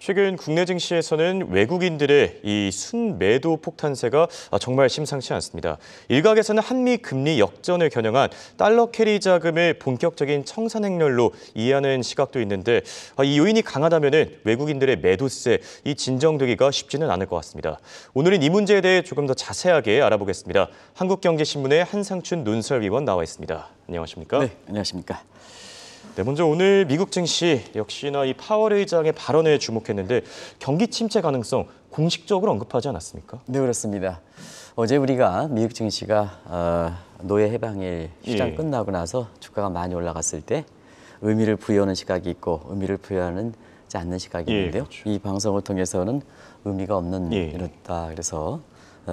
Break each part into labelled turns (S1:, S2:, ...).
S1: 최근 국내 증시에서는 외국인들의 이 순매도 폭탄세가 정말 심상치 않습니다. 일각에서는 한미 금리 역전을 겨냥한 달러 캐리 자금을 본격적인 청산 행렬로 이해하는 시각도 있는데 이 요인이 강하다면 외국인들의 매도세 이 진정되기가 쉽지는 않을 것 같습니다. 오늘은 이 문제에 대해 조금 더 자세하게 알아보겠습니다. 한국경제신문의 한상춘 논설위원 나와 있습니다. 안녕하십니까?
S2: 네, 안녕하십니까?
S1: 네, 먼저 오늘 미국 증시 역시나 이 파월 의장의 발언에 주목했는데 경기 침체 가능성 공식적으로 언급하지 않았습니까?
S2: 네, 그렇습니다. 어제 우리가 미국 증시가 노예 해방일 시장 끝나고 나서 주가가 많이 올라갔을 때 의미를 부여하는 시각이 있고 의미를 부여하지 않는 시각이 있는데요.
S1: 그렇죠.
S2: 이 방송을 통해서는 의미가 없는 이렇다. 그래서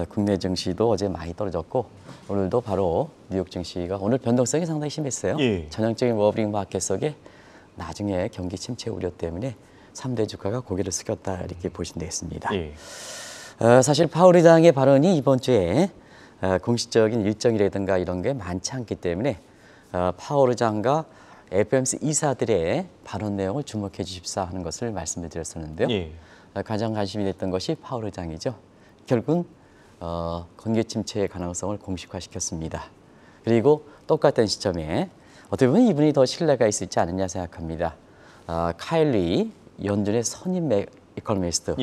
S2: 국내 증시도 어제 많이 떨어졌고 오늘도 바로 뉴욕 증시가 오늘 변동성이 상당히 심했어요. 전형적인 워빙 마켓 속에 나중에 경기 침체 우려 때문에 3대 주가가 고개를 숙였다 이렇게 보시면 되겠습니다. 사실 파월 의장의 발언이 이번 주에 공식적인 일정이라든가 이런 게 많지 않기 때문에 파월 의장과 FOMC 이사들의 발언 내용을 주목해 주십사 하는 것을 말씀을 드렸었는데요. 가장 관심이 됐던 것이 파월 의장이죠. 결국은 경기 침체의 가능성을 공식화시켰습니다. 그리고 똑같은 시점에 어떻게 보면 이분이 더 신뢰가 있을지 않느냐 생각합니다. 카일리 연준의 선임 이코노미스트,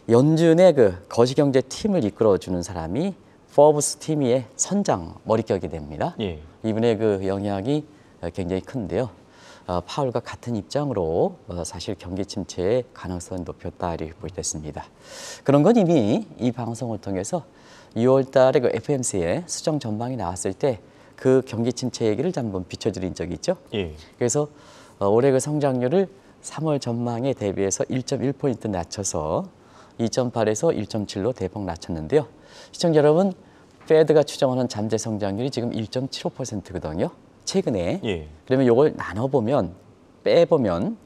S2: 연준의 그 거시경제 팀을 이끌어주는 사람이 포브스 팀의 선장 머릿격이 됩니다. 이분의 그 영향이 굉장히 큰데요. 파월과 같은 입장으로 사실 경기 침체의 가능성을 높였다 이렇게 보였습니다. 그런 건 이미 이 방송을 통해서 6월 달에 그 FOMC의 수정 전망이 나왔을 때 그 경기 침체 얘기를 한번 비춰드린 적이 있죠. 그래서 올해 그 성장률을 3월 전망에 대비해서 1.1포인트 낮춰서 2.8에서 1.7로 대폭 낮췄는데요. 시청자 여러분, 페드가 추정하는 잠재 성장률이 지금 1.75%거든요. 최근에. 그러면 이걸 나눠보면 빼보면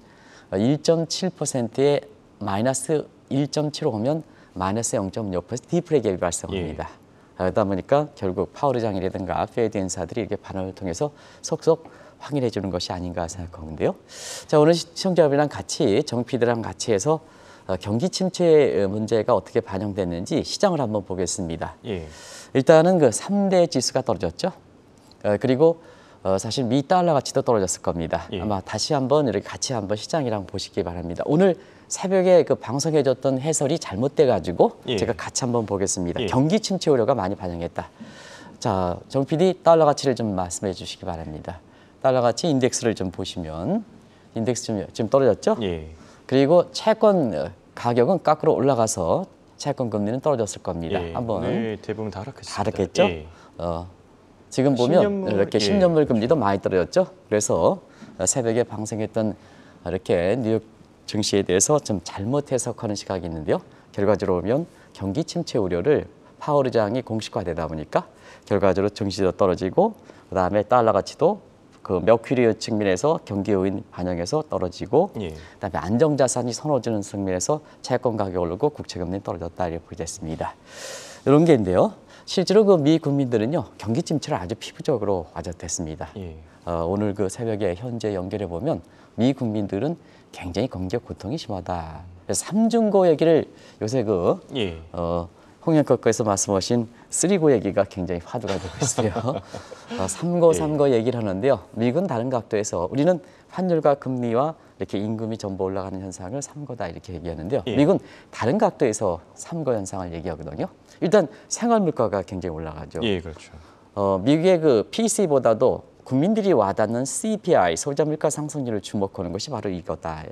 S2: 1.7%에 마이너스 1.75 하면 마이너스 0.6% 디프레 갭이 발생합니다. 그러다 보니까 결국 파월 의장이라든가 페드 인사들이 이렇게 발언을 통해서 속속 확인해 주는 것이 아닌가 생각하는데요. 자, 오늘 시청자 여러분이랑 같이 정피디랑 같이 해서 경기 침체 문제가 어떻게 반영됐는지 시장을 한번 보겠습니다. 일단은 그 3대 지수가 떨어졌죠. 그리고 사실 미 달러 가치도 떨어졌을 겁니다. 아마 다시 한번 이렇게 같이 한번 시장이랑 보시기 바랍니다. 오늘 새벽에 그 방송해줬던 해설이 잘못돼 가지고 제가 같이 한번 보겠습니다. 경기 침체 우려가 많이 반영했다. 자, 정 PD 달러 가치를 좀 말씀해 주시기 바랍니다. 달러 가치 인덱스를 좀 보시면 인덱스 좀 떨어졌죠? 그리고 채권 가격은 거꾸로 올라가서 채권 금리는 떨어졌을 겁니다. 한번
S1: 대부분 다 하락했습니다.
S2: 하락했죠? 지금 보면 이렇게 10년물 금리도 많이 떨어졌죠. 그래서 새벽에 방송했던 이렇게 뉴욕 증시에 대해서 좀 잘못 해석하는 시각이 있는데요. 결과적으로 보면 경기 침체 우려를 파월 의장이 공식화되다 보니까 결과적으로 증시도 떨어지고 그다음에 달러 가치도 그 머큐리 측면에서 경기 요인 반영해서 떨어지고 그다음에 안정자산이 선호주는 측면에서 채권 가격 오르고 국채 금리 떨어졌다 이렇게 보겠습니다. 이런 게 있는데요. 실제로 그 미 국민들은요 경기 침체를 아주 피부적으로 와졌댔습니다. 오늘 그 새벽에 현재 연결해 보면 미 국민들은 굉장히 경제 고통이 심하다. 그래서 삼중고 얘기를 요새 그 홍영표께서 말씀하신 쓰리고 얘기가 굉장히 화두가 되고 있어요. 삼고 얘기를 하는데요. 미국은 다른 각도에서 우리는 환율과 금리와 이렇게 임금이 전부 올라가는 현상을 삼고다 이렇게 얘기하는데요. 미국은 다른 각도에서 삼고 현상을 얘기하거든요. 일단 생활 물가가 굉장히 올라가죠.
S1: 그렇죠.
S2: 미국의 그 PC보다도 국민들이 와닿는 CPI, 소비자 물가 상승률을 주목하는 것이 바로 이거다.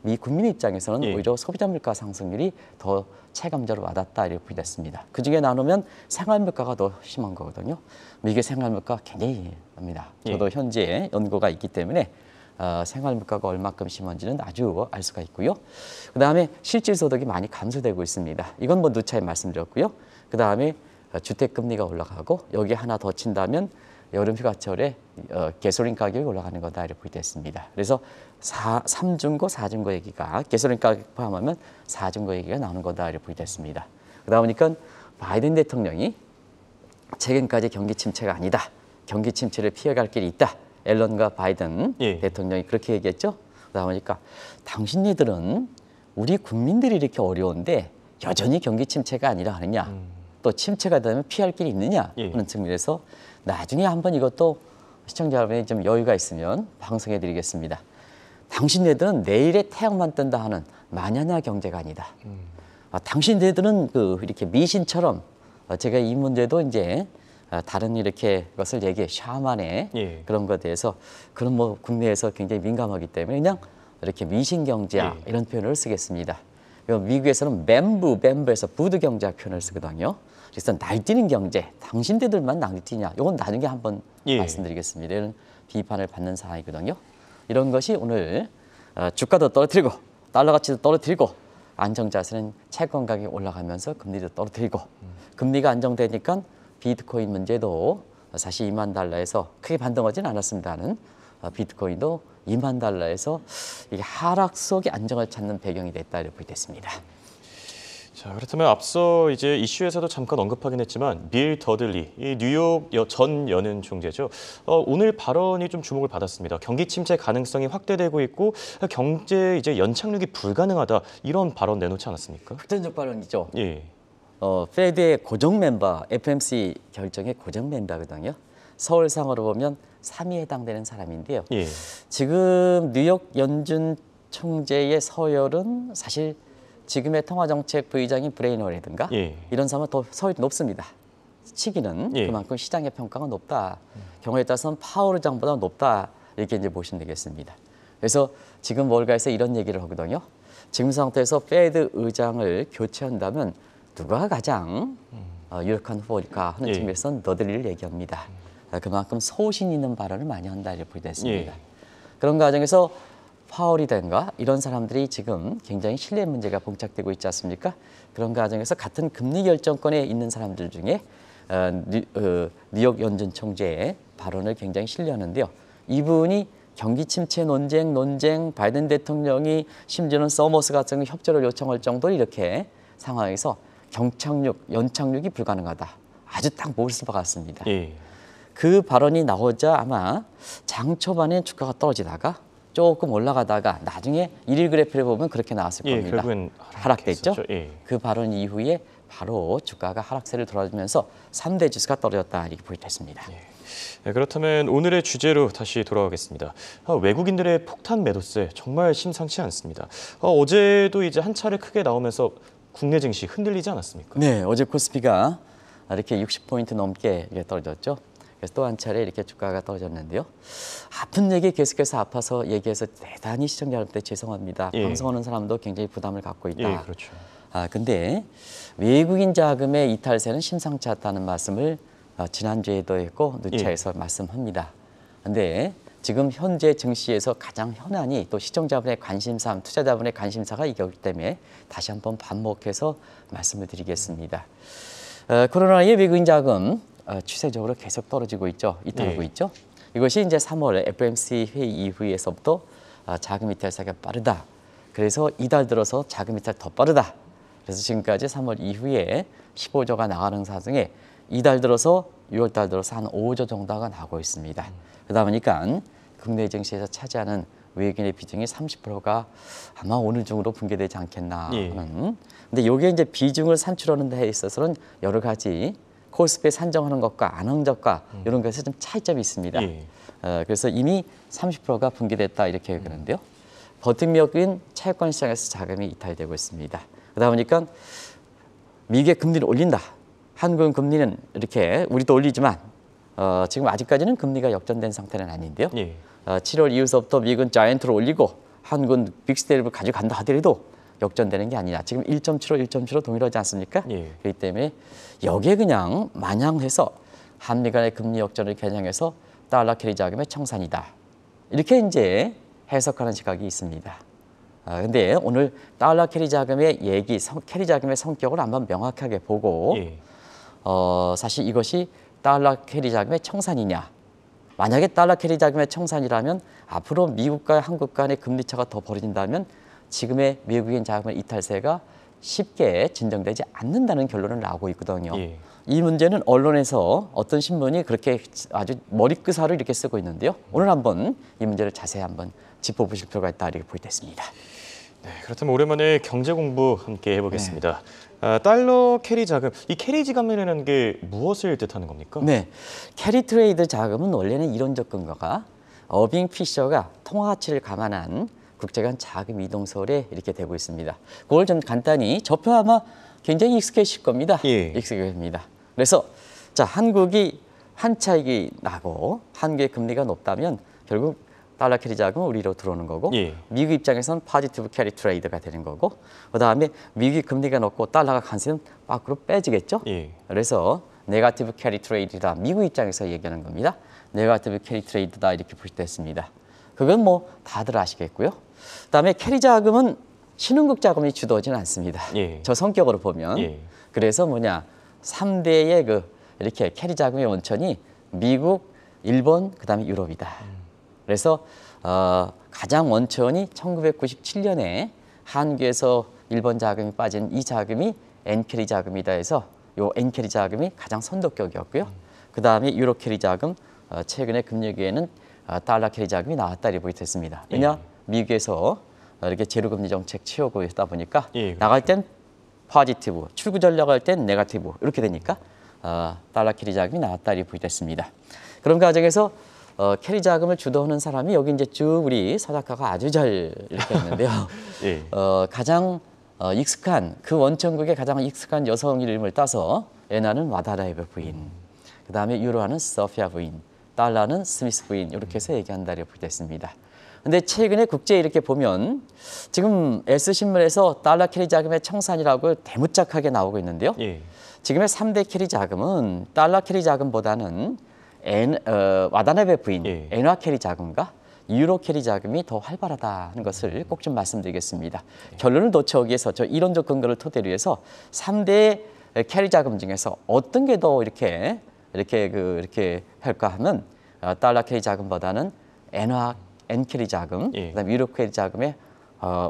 S2: 미 국민 입장에서는 오히려 소비자 물가 상승률이 더 체감적으로 와닿다 이렇게 보겠습니다. 그중에 나누면 생활 물가가 더 심한 거거든요. 미국의 생활 물가 굉장히 납니다. 저도 현재 연구가 있기 때문에 생활 물가가 얼마큼 심한지는 아주 알 수가 있고요. 그다음에 실질 소득이 많이 감소되고 있습니다. 이건 뭐 누차에 말씀드렸고요. 그다음에 주택 금리가 올라가고 여기 하나 더 친다면 여름 휴가철에 가솔린 가격이 올라가는 거다 이렇게 보겠습니다. 그래서 3중고, 4중고 얘기가 가솔린 가격 포함하면 4중고 얘기가 나오는 거다 이렇게 보겠습니다. 그러다 보니까 바이든 대통령이 최근까지 경기 침체가 아니다. 경기 침체를 피해갈 길이 있다. 앨런과 바이든 대통령이 그렇게 얘기했죠. 그러다 보니까 당신네들은 우리 국민들이 이렇게 어려운데 여전히 경기 침체가 아니라 하느냐, 또 침체가 되면 피할 길이 있느냐 하는 측면에서 나중에 한번 이것도 시청자 여러분이 좀 여유가 있으면 방송해 드리겠습니다. 당신네들은 내일의 태양만 뜬다 하는 마냐냐 경제가 아니다. 당신네들은 이렇게 미신처럼 제가 이 문제도 이제 다른 이렇게 것을 얘기해 샤만의 그런 것에 대해서 그런 뭐 국내에서 굉장히 민감하기 때문에 그냥 이렇게 미신 경제학 이런 표현을 쓰겠습니다. 미국에서는 뱀부에서 부드 경제학 표현을 쓰거든요. 그래서 날뛰는 경제, 당신들만 날뛰냐? 이건 나중에 한번 말씀드리겠습니다. 이런 비판을 받는 상황이거든요. 이런 것이 오늘 주가도 떨어뜨리고 달러 가치도 떨어뜨리고 안정자세는 채권 가격이 올라가면서 금리도 떨어뜨리고 금리가 안정되니까 비트코인 문제도 사실 2만 달러에서 크게 반등하지는 않았습니다는 비트코인도 2만 달러에서 이게 하락 속에 안정을 찾는 배경이 됐다 이렇게 됐습니다.
S1: 자, 그렇다면 앞서 이제 이슈에서도 잠깐 언급하긴 했지만 빌 더들리, 이 뉴욕 전 연은 총재죠. 오늘 발언이 좀 주목을 받았습니다. 경기 침체 가능성이 확대되고 있고 경제 이제 연착륙이 불가능하다 이런 발언 내놓지 않았습니까?
S2: 확전적 발언이죠.
S1: 예.
S2: 페드의 고정 멤버, FMC 결정의 고정 멤버거든요. 서울상으로 보면 3위에 해당되는 사람인데요. 지금 뉴욕 연준 총재의 서열은 사실 지금의 통화정책 부의장인 브레이너라든가 이런 사람은 더 서열이 높습니다. 시기는 그만큼 시장의 평가가 높다. 경우에 따라서는 파월 의장보다 높다. 이렇게 이제 보시면 되겠습니다. 그래서 지금 월가에서 이런 얘기를 하거든요. 지금 상태에서 페드 의장을 교체한다면 누가 가장 유력한 후보일까 하는 측면에서는 더들리를 얘기합니다. 그만큼 소신 있는 발언을 많이 한다 이렇게 보겠습니다. 그런 과정에서 파월이든가 이런 사람들이 지금 굉장히 신뢰 문제가 봉착되고 있지 않습니까? 그런 과정에서 같은 금리 결정권에 있는 사람들 중에 뉴욕 연준 총재의 발언을 굉장히 신뢰하는데요. 이분이 경기 침체 논쟁, 바이든 대통령이 심지어는 서머스 같은 협조를 요청할 정도로 이렇게 상황에서 연착륙이 불가능하다. 아주 딱 모를 것 같습니다. 그 발언이 나오자 아마 장 초반에 주가가 떨어지다가 조금 올라가다가 나중에 일일 그래프를 보면 그렇게 나왔을 겁니다.
S1: 결국엔
S2: 하락됐죠. 그 발언 이후에 바로 주가가 하락세를 돌아주면서 3대 지수가 떨어졌다 이렇게 보여졌습니다.
S1: 그렇다면 오늘의 주제로 다시 돌아가겠습니다. 외국인들의 폭탄 매도세 정말 심상치 않습니다. 어제도 이제 한 차례 크게 나오면서 국내 증시 흔들리지 않았습니까?
S2: 네, 어제 코스피가 이렇게 60포인트 넘게 떨어졌죠. 그래서 또 한 차례 이렇게 주가가 떨어졌는데요. 아픈 얘기 계속해서 아파서 얘기해서 대단히 시청자 여러분들 죄송합니다. 방송하는 사람도 굉장히 부담을 갖고 있다.
S1: 그렇죠.
S2: 근데 외국인 자금의 이탈세는 심상치 않다는 말씀을 지난주에도 했고 누차에서 말씀합니다. 근데 지금 현재 증시에서 가장 현안이 또 시청자분의 관심사, 투자자분의 관심사가 이거기 때문에 다시 한번 반복해서 말씀을 드리겠습니다. 코로나19 외국인 자금 추세적으로 계속 떨어지고 있죠. 이탈하고 있죠. 이것이 이제 3월 FOMC 회의 이후에서부터 자금 이탈세가 빠르다. 그래서 이달 들어서 자금 이탈 더 빠르다. 그래서 지금까지 3월 이후에 15조가 나가는 사중에 이달 들어서 6월 달 들어서 한 5조 정도가 나오고 있습니다. 그러다 보니까 국내 증시에서 차지하는 외국인의 비중이 30%가 아마 오늘 중으로 붕괴되지 않겠나 하는. 근데 이게 이제 비중을 산출하는 데 있어서는 여러 가지 코스피에 산정하는 것과 안흥적과 이런 것에 좀 차이점이 있습니다. 그래서 이미 30%가 붕괴됐다 이렇게 그러는데요. 버팀목인 채권 시장에서 자금이 이탈되고 있습니다. 그러다 보니까 미국의 금리를 올린다. 한국은 금리는 이렇게 우리도 올리지만 지금 아직까지는 금리가 역전된 상태는 아닌데요. 7월 이후서부터 미국은 자이언트로 올리고 한국은 빅스테이블 가져간다 하더라도 역전되는 게 아니냐. 지금 1.75 동일하지 않습니까? 그렇기 때문에 여기에 그냥 마냥 해서 한미 간의 금리 역전을 겨냥해서 달러 캐리 자금의 청산이다. 이렇게 이제 해석하는 시각이 있습니다. 근데 오늘 달러 캐리 자금의 캐리 자금의 성격을 한번 명확하게 보고 사실 이것이 달러 캐리 자금의 청산이냐. 만약에 달러 캐리 자금의 청산이라면 앞으로 미국과 한국 간의 금리 차가 더 벌어진다면 지금의 외국인 자금의 이탈세가 쉽게 진정되지 않는다는 결론을 나오고 있거든요. 이 문제는 언론에서 어떤 신문이 그렇게 아주 머리끄사로 이렇게 쓰고 있는데요. 오늘 한번 이 문제를 자세히 한번 짚어보실 필요가 있다 이렇게 보겠습니다.
S1: 네, 그렇다면 오랜만에 경제 공부 함께 해보겠습니다. 달러 캐리 자금, 이 캐리 자금이라는 게 무엇을 뜻하는 겁니까?
S2: 네, 캐리 트레이드 자금은 원래는 이론적 근거가 어빙 피셔가 통화 가치를 감안한 국제간 자금 이동설에 이렇게 되고 있습니다. 그걸 좀 간단히 접해 아마 굉장히 익숙해질 겁니다. 익숙해집니다. 그래서 자, 한국이 한 차익이 나고 한국의 금리가 높다면 결국 달러 캐리 자금은 우리로 들어오는 거고 미국 입장에서는 포지티브 캐리 트레이드가 되는 거고 그다음에 미국이 금리가 높고 달러가 강세는 밖으로 빼지겠죠. 그래서 네거티브 캐리 트레이드다. 미국 입장에서 얘기하는 겁니다. 네거티브 캐리 트레이드다 이렇게 표시됐습니다. 그건 뭐 다들 아시겠고요. 그다음에 캐리 자금은 신흥국 자금이 주도하지는 않습니다. 저 성격으로 보면 그래서 뭐냐 3대의 그 이렇게 캐리 자금의 원천이 미국, 일본, 그다음에 유럽이다. 그래서 가장 원천이 1997년에 한국에서 일본 자금이 빠진 이 자금이 엔캐리 자금이다 해서 요 엔캐리 자금이 가장 선도격이었고요. 그다음에 유로 캐리 자금, 최근에 금융위기에는 달러 캐리 자금이 나왔다 이렇게 됐습니다. 왜냐 미국에서 이렇게 제로금리 정책 취하고 있다 보니까 나갈 땐 포지티브, 출구 전략할 땐 네거티브 이렇게 되니까 달러 캐리 자금이 나왔다 이렇게 됐습니다. 그런 과정에서 캐리 자금을 주도하는 사람이 여기 이제 쭉 우리 서작가가 아주 잘 이렇게 했는데요. 가장 익숙한 그 원천국의 가장 익숙한 여성 이름을 따서 에나는 와다라이브 부인, 그 다음에 유로하는 소피아 부인, 달러는 스미스 부인 이렇게 해서 얘기한다 이렇게 됐습니다. 근데 최근에 국제에 이렇게 보면 지금 S신문에서 달러 캐리 자금의 청산이라고 대문짝하게 나오고 있는데요. 지금의 3대 캐리 자금은 달러 캐리 자금보다는 와다나베 부인, 엔화 캐리 자금과 유로 캐리 자금이 더 활발하다는 것을 꼭 좀 말씀드리겠습니다. 결론을 놓치기 위해서 저 이론적 근거를 토대로 해서 3대 캐리 자금 중에서 어떤 게 더 이렇게 할까 하면 달러 캐리 자금보다는 엔 캐리 자금, 그다음에 유로 캐리 자금의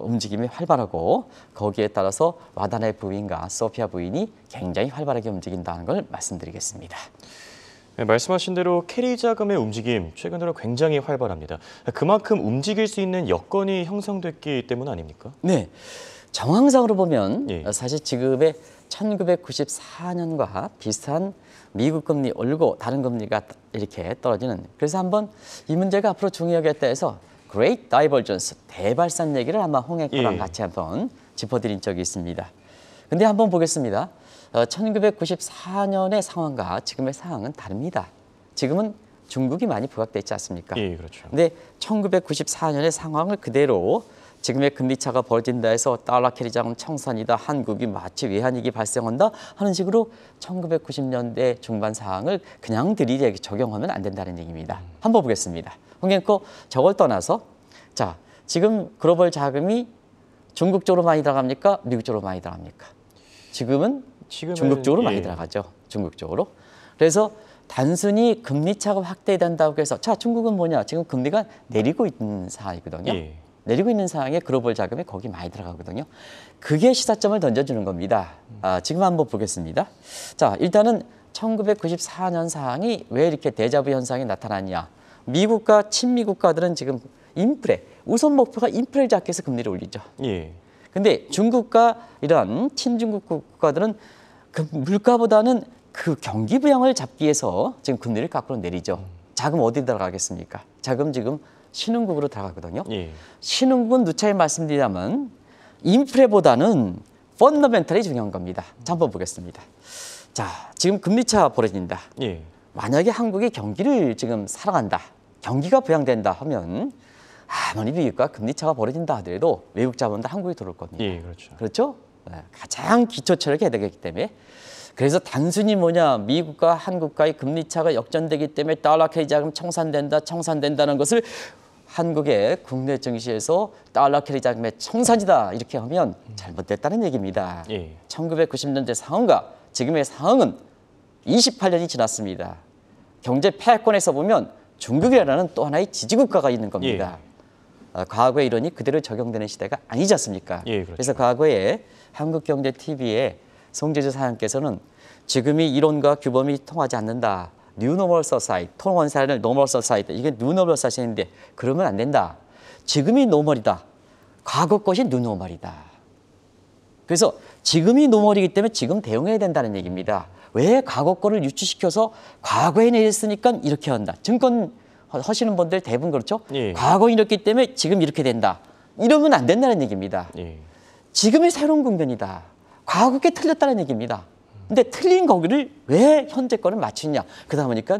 S2: 움직임이 활발하고 거기에 따라서 와다나베 부인과 소피아 부인이 굉장히 활발하게 움직인다는 걸 말씀드리겠습니다.
S1: 네, 말씀하신 대로 캐리 자금의 움직임 최근 들어 굉장히 활발합니다. 그만큼 움직일 수 있는 여건이 형성됐기 때문 아닙니까?
S2: 네, 정황상으로 보면 사실 지금의 1994년과 비슷한 미국 금리 올고 다른 금리가 이렇게 떨어지는 그래서 한번 이 문제가 앞으로 중요하겠다 해서 Great Divergence 대발산 얘기를 아마 홍익호랑 같이 한번 짚어드린 적이 있습니다. 근데 한번 보겠습니다. 1994년의 상황과 지금의 상황은 다릅니다. 지금은 중국이 많이 부각돼 있지 않습니까?
S1: 그렇죠.
S2: 근데 1994년의 상황을 그대로 지금의 금리차가 벌어진다 해서 달러 캐리 자금 청산이다. 한국이 마치 외환위기 발생한다 하는 식으로 1990년대 중반 상황을 그냥 들이대게 적용하면 안 된다는 얘기입니다. 한번 보겠습니다. 그러니까 저걸 떠나서 자 지금 글로벌 자금이 중국 쪽으로 많이 들어갑니까? 미국 쪽으로 많이 들어갑니까? 지금은 중국 쪽으로 많이 들어가죠. 중국 쪽으로. 그래서 단순히 금리차가 확대된다고 해서 자 중국은 뭐냐? 지금 금리가 내리고 있는 상황이거든요. 내리고 있는 상황에 글로벌 자금이 거기 많이 들어가거든요. 그게 시사점을 던져주는 겁니다. 지금 한번 보겠습니다. 자, 일단은 1994년 상황이 왜 이렇게 데자부 현상이 나타났냐. 미국과 친미 국가들은 지금 인플레, 우선 목표가 인플레를 잡기 위해서 금리를 올리죠. 근데 중국과 이런 친중국 국가들은 그 물가보다는 그 경기 부양을 잡기 위해서 지금 금리를 거꾸로 내리죠. 자금 어디 들어가겠습니까? 자금 지금 신흥국으로 들어가거든요. 신흥국은 누차례 말씀드리자면 인플레보다는 펀더멘털이 중요한 겁니다. 자, 한번 보겠습니다. 자, 지금 금리차 벌어진다. 만약에 한국이 경기를 지금 살아간다. 경기가 부양된다 하면 아무리 미국과 금리차가 벌어진다 하더라도 외국 자본도 한국에 들어올 겁니다.
S1: 그렇죠.
S2: 그렇죠? 가장 기초 체력이 해야 되기 때문에 그래서 단순히 뭐냐 미국과 한국과의 금리차가 역전되기 때문에 달러 캐리 자금 청산된다는 것을 한국의 국내 증시에서 달러 캐리 자금의 청산이다 이렇게 하면 잘못됐다는 얘기입니다. 1990년대 상황과 지금의 상황은 28년이 지났습니다. 경제 패권에서 보면 중국이라는 또 하나의 지지국가가 있는 겁니다. 과거의 이론이 그대로 적용되는 시대가 아니지 않습니까?
S1: 그렇죠.
S2: 그래서 과거에 한국경제TV의 송재주 사장께서는 지금이 이론과 규범이 통하지 않는다. New Normal Society, 통원사를 Normal Society, 이게 New Normal Society인데 그러면 안 된다. 지금이 노멀이다. 과거 것이 뉴노멀이다. 그래서 지금이 노멀이기 때문에 지금 대응해야 된다는 얘기입니다. 왜 과거 거를 유추시켜서 과거에 내렸으니까 이렇게 한다. 증권 하시는 분들 대부분 그렇죠?
S1: 예.
S2: 과거에 이렇기 때문에 지금 이렇게 된다. 이러면 안 된다는 얘기입니다.
S1: 예.
S2: 지금이 새로운 국면이다. 과거 게 틀렸다는 얘기입니다. 근데 틀린 거기를 왜 현재 거를 맞추냐. 그러다 보니까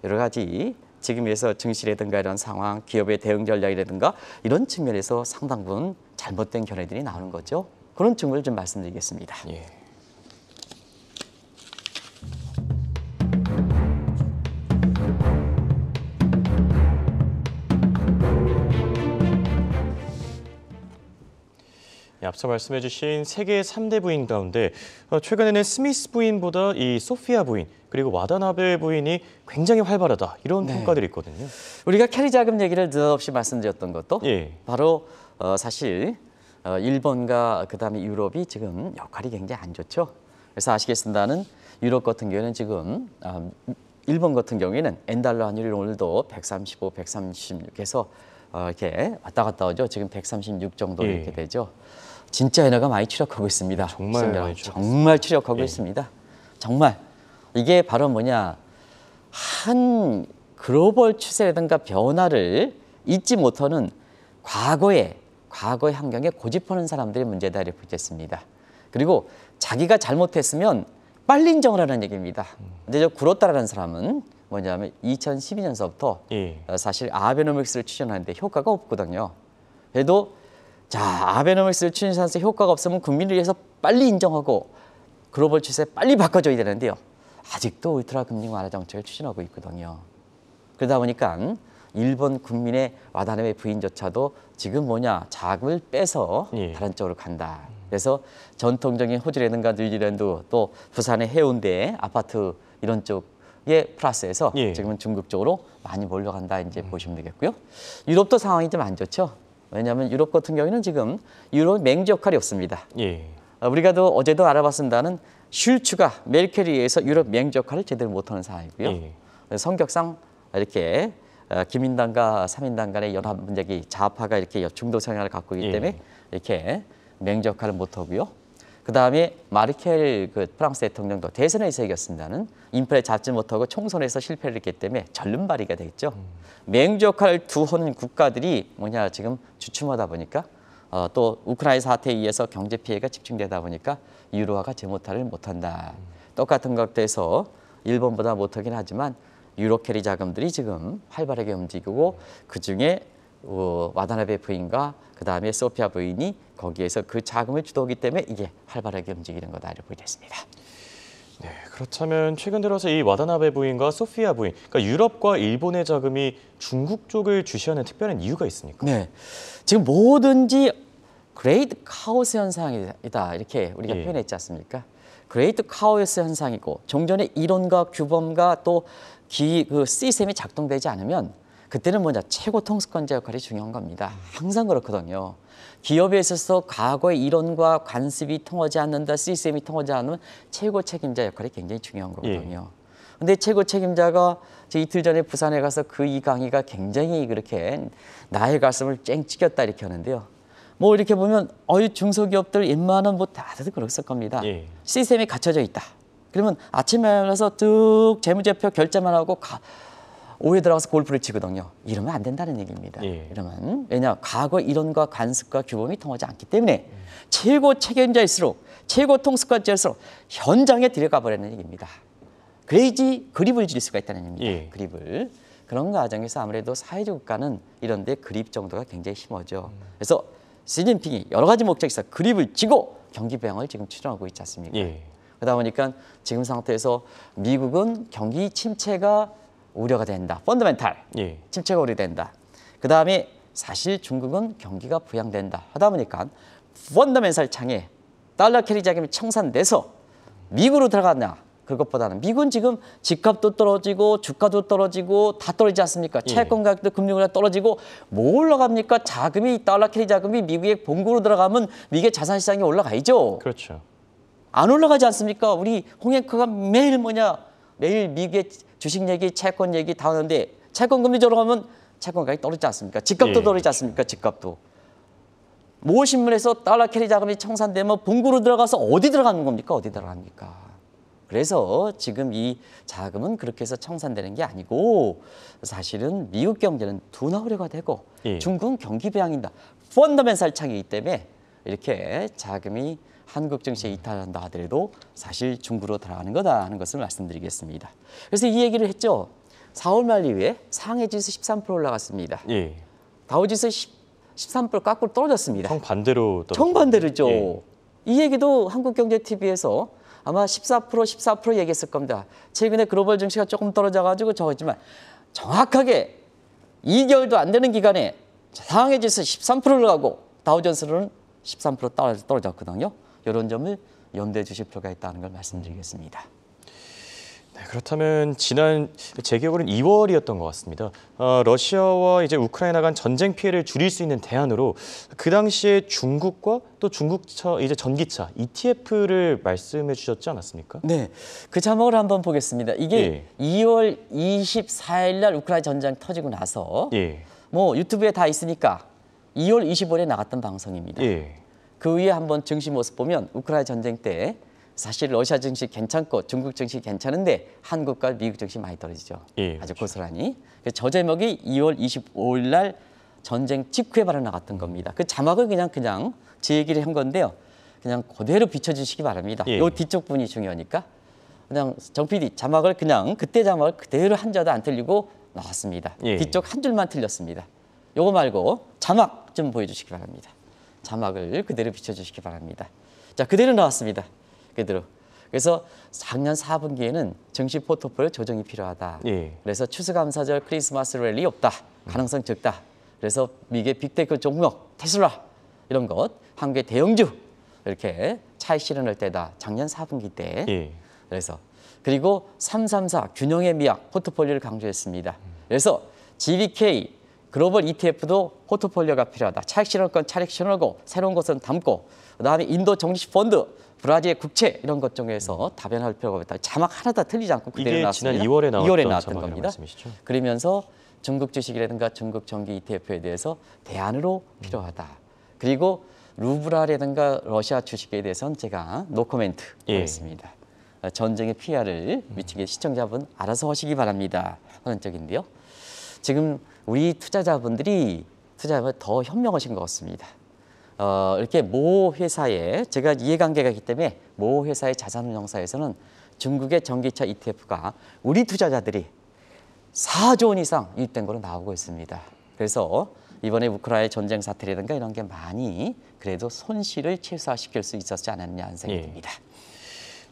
S2: 여러 가지 지금에서 증시라든가 이런 상황, 기업의 대응 전략이라든가 이런 측면에서 상당 부분 잘못된 견해들이 나오는 거죠. 그런 측면을 좀 말씀드리겠습니다.
S1: 예. 앞서 말씀해 주신 세계 3대 부인 가운데 최근에는 스미스 부인보다 이 소피아 부인 그리고 와다나베 부인이 굉장히 활발하다 이런 평가들이 있거든요.
S2: 우리가 캐리 자금 얘기를 느닷없이 말씀드렸던 것도
S1: 예.
S2: 바로 사실 일본과 그다음에 유럽이 지금 역할이 굉장히 안 좋죠. 그래서 아시겠습니다는 유럽 같은 경우에는 지금 일본 같은 경우에는 엔달러 환율이 오늘도 135, 136에서 이렇게 왔다 갔다 오죠. 지금 136 정도 이렇게 되죠. 진짜 엔화가 많이 추락하고 있습니다.
S1: 정말 많이
S2: 정말 추락하고 있습니다. 정말 이게 바로 뭐냐 한 글로벌 추세라든가 변화를 잊지 못하는 과거의 환경에 고집하는 사람들의 문제다 이렇게 보겠습니다. 그리고 자기가 잘못했으면 빨리 인정을 하는 얘기입니다. 근데 저 구로타라는 사람은 뭐냐면 2012년서부터 사실 아베노믹스를 추진하는데 효과가 없거든요. 그래도 자 아베노믹스를 추진하면서 효과가 없으면 국민을 위해서 빨리 인정하고 글로벌 추세 빨리 바꿔줘야 되는데요. 아직도 울트라 금리 완화 정책을 추진하고 있거든요. 그러다 보니까 일본 국민의 와다나베 부인조차도 지금 뭐냐 자금을 빼서 다른 쪽으로 간다. 그래서 전통적인 호주라든가 뉴질랜드 또 부산의 해운대 아파트 이런 쪽에 플러스해서 지금은 중국 쪽으로 많이 몰려간다 이제 보시면 되겠고요. 유럽도 상황이 좀 안 좋죠. 왜냐하면 유럽 같은 경우에는 지금 유럽 맹주 역할이 없습니다. 우리가 어제도 알아봤습니다는 슐츠가 메르켈에 의해서 유럽 맹주 역할을 제대로 못하는 상황이고요. 성격상 이렇게 기민당과 삼인당 간의 연합 문제기 좌파가 이렇게 중도 성향을 갖고 있기 때문에 이렇게 맹주 역할을 못하고요. 그다음에 마르켈 프랑스 대통령도 대선에서 이겼습니다는 인플레 잡지 못하고 총선에서 실패를 했기 때문에 절름발이가 되겠죠. 맹주 역할을 두하는 국가들이 뭐냐 지금 주춤하다 보니까 또 우크라이나 사태에 의해서 경제 피해가 집중되다 보니까 유로화가 제 못할을 못한다. 똑같은 것에서 일본보다 못하긴 하지만 유로 캐리 자금들이 지금 활발하게 움직이고 그중에 와다나베 부인과 그다음에 소피아 부인이 거기에서 그 자금을 주도하기 때문에 이게 활발하게 움직이는 거다 이렇게 보겠습니다.
S1: 네, 그렇다면 최근 들어서 이 와다나베 부인과 소피아 부인, 그러니까 유럽과 일본의 자금이 중국 쪽을 주시하는 특별한 이유가 있습니까?
S2: 네, 지금 뭐든지 그레이트 카오스 현상이다 이렇게 우리가 표현했지 않습니까? 그레이트 카오스 현상이고 종전의 이론과 규범과 또 그 시스템이 작동되지 않으면 그때는 뭐냐 최고 통수권자 역할이 중요한 겁니다. 항상 그렇거든요. 기업에 있어서 과거의 이론과 관습이 통하지 않는다, 시스템이 통하지 않으면 최고 책임자 역할이 굉장히 중요한 거거든요. 근데 최고 책임자가 이틀 전에 부산에 가서 그 이 강의가 굉장히 그렇게 나의 가슴을 쨍 찍었다 이렇게 하는데요. 뭐 이렇게 보면 중소기업들 웬만한 뭐 다들 그랬을 겁니다. 시스템이 갖춰져 있다. 그러면 아침에 일어나서 뚝 재무제표 결제만 하고 오후에 들어가서 골프를 치거든요. 이러면 안 된다는 얘기입니다. 이러면 왜냐 과거 이론과 관습과 규범이 통하지 않기 때문에 최고 책임자일수록 최고 통수권자일수록 현장에 들어가 버리는 얘기입니다. 그래야지 그립을 질 수가 있다는 얘기입니다. 그립을. 그런 과정에서 아무래도 사회주의 국가는 이런 데 그립 정도가 굉장히 심하죠. 그래서 시진핑이 여러 가지 목적에서 그립을 쥐고 경기 부양을 지금 추진하고 있지 않습니까? 그러다 보니까 지금 상태에서 미국은 경기 침체가 우려가 된다. 펀더멘탈 침체가 우려된다. 그다음에 사실 중국은 경기가 부양된다. 하다 보니까 펀더멘탈 창에 달러 캐리 자금이 청산돼서 미국으로 들어갔냐. 그것보다는 미국은 지금 집값도 떨어지고 주가도 떨어지고 다 떨어지지 않습니까? 채권 가격도 금융이 떨어지고 뭐 올라갑니까? 자금이 달러 캐리 자금이 미국의 본국으로 들어가면 미국의 자산시장이 올라가야죠.
S1: 그렇죠.
S2: 안 올라가지 않습니까? 우리 홍앵커가 매일 매일 미국의 주식 얘기, 채권 얘기 다 하는데 채권 금리 들어가면 채권 가격이 떨어지지 않습니까? 집값도 떨어지지 않습니까? 집값도. 모 신문에서 달러 캐리 자금이 청산되면 본구로 들어가서 어디 들어가는 겁니까? 어디 들어갑니까? 그래서 지금 이 자금은 그렇게 해서 청산되는 게 아니고 사실은 미국 경제는 둔화우려가 되고
S1: 예.
S2: 중국은 경기 부양이다. 펀더멘탈 차이기 때문에 이렇게 자금이 한국 증시에 이탈한다 하더라도 사실 중국으로 들어가는 거다 하는 것을 말씀드리겠습니다. 그래서 이 얘기를 했죠. 4월 말 이후에 상해지수 13% 올라갔습니다.
S1: 예.
S2: 다우지수 13% 깎고 떨어졌습니다.
S1: 정반대로 떨어졌죠.
S2: 정반대로죠.
S1: 예.
S2: 이 얘기도 한국경제TV에서 아마 14% 얘기했을 겁니다. 최근에 글로벌 증시가 조금 떨어져가지고 저거지만 정확하게 2개월도 안 되는 기간에 상해지수 13%를 가고 다우존스는 13% 떨어졌거든요. 이런 점을 염두에 주실 필요가 있다는 걸 말씀드리겠습니다.
S1: 네, 그렇다면 지난 제 기억으로는 2월이었던 것 같습니다. 러시아와 이제 우크라이나 간 전쟁 피해를 줄일 수 있는 대안으로 그 당시에 중국과 또 중국차 이제 전기차 ETF를 말씀해 주셨지 않았습니까?
S2: 네, 그 자막을 한번 보겠습니다. 이게 2월 24일 날 우크라이나 전쟁 터지고 나서 뭐 유튜브에 다 있으니까 2월 25일에 나갔던 방송입니다. 그 위에 한번 증시 모습 보면 우크라이나 전쟁 때 사실 러시아 증시 괜찮고 중국 증시 괜찮은데 한국과 미국 증시 많이 떨어지죠. 아주 고스란히. 저 제목이 2월 25일 날 전쟁 직후에 바로 나갔던 겁니다. 그 자막을 그냥 제 얘기를 한 건데요. 그냥 그대로 비춰주시기 바랍니다. 이 뒤쪽 분이 중요하니까. 그냥 정 PD 자막을 그냥 그때 자막을 그대로 한자도 안 틀리고 나왔습니다. 뒤쪽 한 줄만 틀렸습니다. 요거 말고 자막 좀 보여주시기 바랍니다. 자막을 그대로 비춰주시기 바랍니다. 자, 그대로 나왔습니다. 그대로. 그래서 작년 4분기에는 증시 포트폴리오 조정이 필요하다. 그래서 추수감사절 크리스마스 랠리 없다. 가능성 적다. 그래서 미국의 빅테크 종목, 테슬라 이런 것, 한국의 대형주 이렇게 차익 실현할 때다. 작년 4분기 때. 그래서 그리고 334 균형의 미학 포트폴리오를 강조했습니다. 그래서 GBK 글로벌 ETF도 포트폴리오가 필요하다. 차익 실현권 차익 실현하고 새로운 것은 담고 그다음에 인도 정식 펀드 브라질의 국채 이런 것 중에서 다변할 필요가 없다. 자막 하나 다 틀리지 않고 그대로 나왔습니다.
S1: 지난 2월에
S2: 나왔던 겁니다.
S1: 말씀이시죠?
S2: 그러면서 중국 주식이라든가 중국 정기 ETF에 대해서 대안으로 필요하다. 그리고 루브라라든가 러시아 주식에 대해서는 제가 노코멘트 하겠습니다. 전쟁의 피해를 미치게 시청자분 알아서 하시기 바랍니다. 하는 쪽인데요. 지금 우리 투자자분들이 더 현명하신 것 같습니다. 이렇게 모 회사에 제가 이해관계가 있기 때문에 모 회사의 자산운용사에서는 중국의 전기차 ETF가 우리 투자자들이 4조 원 이상 유입된 거로 나오고 있습니다. 그래서 이번에 우크라이나 전쟁 사태라든가 이런 게 많이 그래도 손실을 최소화시킬 수 있었지 않았냐 하는 생각이 듭니다.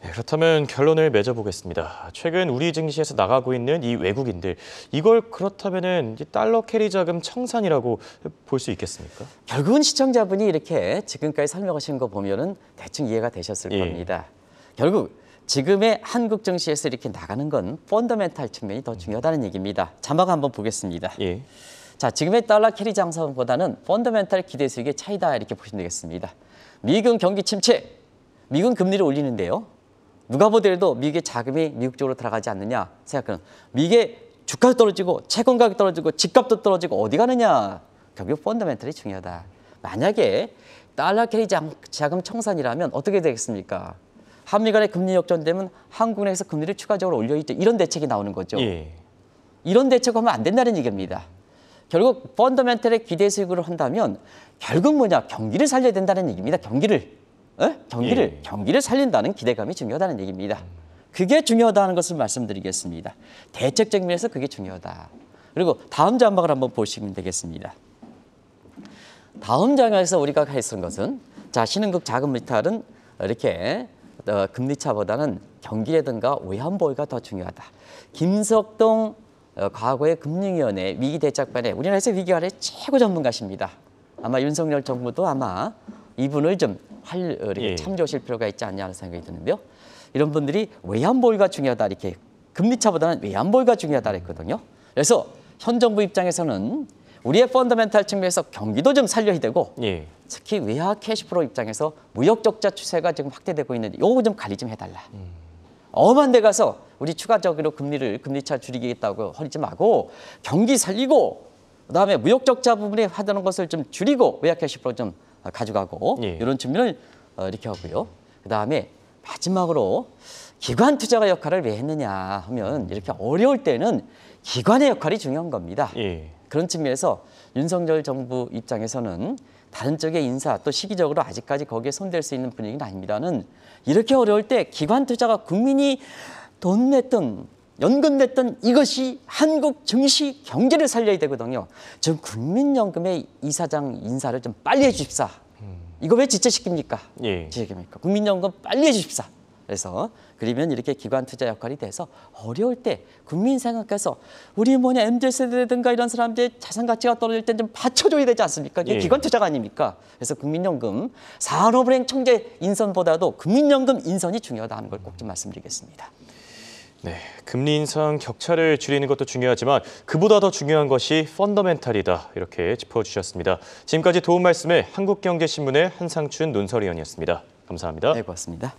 S1: 네, 그렇다면 결론을 맺어보겠습니다. 최근 우리 증시에서 나가고 있는 이 외국인들, 이걸 그렇다면은 달러 캐리 자금 청산이라고 볼 수 있겠습니까?
S2: 결국은 시청자분이 이렇게 지금까지 설명하신 거 보면은 대충 이해가 되셨을 겁니다. 결국 지금의 한국 증시에서 이렇게 나가는 건 펀더멘탈 측면이 더 중요하다는 얘기입니다. 자막 한번 보겠습니다. 자, 지금의 달러 캐리 장성보다는 펀더멘탈 기대 수익의 차이다 이렇게 보시면 되겠습니다. 미국 경기 침체, 미국 금리를 올리는데요. 누가 보더라도 미국의 자금이 미국 쪽으로 들어가지 않느냐 생각하는 미국의 주가도 떨어지고 채권 가격 떨어지고 집값도 떨어지고 어디 가느냐. 결국 펀더멘털이 중요하다. 만약에 달러 캐리 자금 청산이라면 어떻게 되겠습니까? 한미 간의 금리 역전되면 한국은행에서 금리를 추가적으로 올려있죠. 이런 대책이 나오는 거죠. 이런 대책하면 안 된다는 얘기입니다. 결국 펀더멘털의 기대 수익으로 한다면 결국 뭐냐 경기를 살려야 된다는 얘기입니다. 경기를 살린다는 기대감이 중요하다는 얘기입니다. 그게 중요하다는 것을 말씀드리겠습니다. 대책적인 면에서 그게 중요하다. 그리고 다음 자막을 한번 보시면 되겠습니다. 다음 장에서 우리가 했던 것은 자 신흥국 자금 리탈은 이렇게 금리차보다는 경기라든가 외환보유가 더 중요하다. 김석동 과거의 금융위원회 위기대책반에 우리나라에서 위기관의 최고 전문가십니다. 아마 윤석열 정부도 아마 이분을 좀 이렇게 참조하실 필요가 있지 않냐 하는 생각이 드는데요. 이런 분들이 외환보유가 중요하다 이렇게 금리차보다는 외환보유가 중요하다 그랬거든요. 그래서 현 정부 입장에서는 우리의 펀더멘탈 측면에서 경기도 좀 살려야 되고 특히 외화 캐시플로우 입장에서 무역 적자 추세가 지금 확대되고 있는데 요거 좀 관리 좀 해달라. 엄한 데 가서 우리 추가적으로 금리차 줄이겠다고 하지 말고 경기 살리고 그다음에 무역 적자 부분에 하는 것을 좀 줄이고 외화 캐시플로우 좀 가져가고
S1: 예.
S2: 이런 측면을 이렇게 하고요. 그다음에 마지막으로 기관 투자가 역할을 왜 했느냐 하면 이렇게 어려울 때는 기관의 역할이 중요한 겁니다.
S1: 예.
S2: 그런 측면에서 윤석열 정부 입장에서는 다른 쪽의 인사 또 시기적으로 아직까지 거기에 손댈 수 있는 분위기는 아닙니다는 이렇게 어려울 때 기관 투자가 국민이 돈 냈던 연금 냈던 이것이 한국 증시 경제를 살려야 되거든요. 좀 국민연금의 이사장 인사를 좀 빨리 해주십사. 이거 왜 지체시킵니까?
S1: 예.
S2: 지체시킵니까? 국민연금 빨리 해주십사. 그래서 그러면 이렇게 기관 투자 역할이 돼서 어려울 때 국민 생각해서 우리 MZ세대든가 이런 사람들의 자산 가치가 떨어질 때 좀 받쳐줘야 되지 않습니까? 이게
S1: 예.
S2: 기관 투자가 아닙니까? 그래서 국민연금 산업은행 총재 인선보다도 국민연금 인선이 중요하다는 걸 꼭 좀 말씀드리겠습니다.
S1: 네, 금리 인상 격차를 줄이는 것도 중요하지만 그보다 더 중요한 것이 펀더멘탈이다. 이렇게 짚어주셨습니다. 지금까지 도움 말씀에 한국경제신문의 한상춘 논설위원이었습니다. 감사합니다.
S2: 네, 고맙습니다.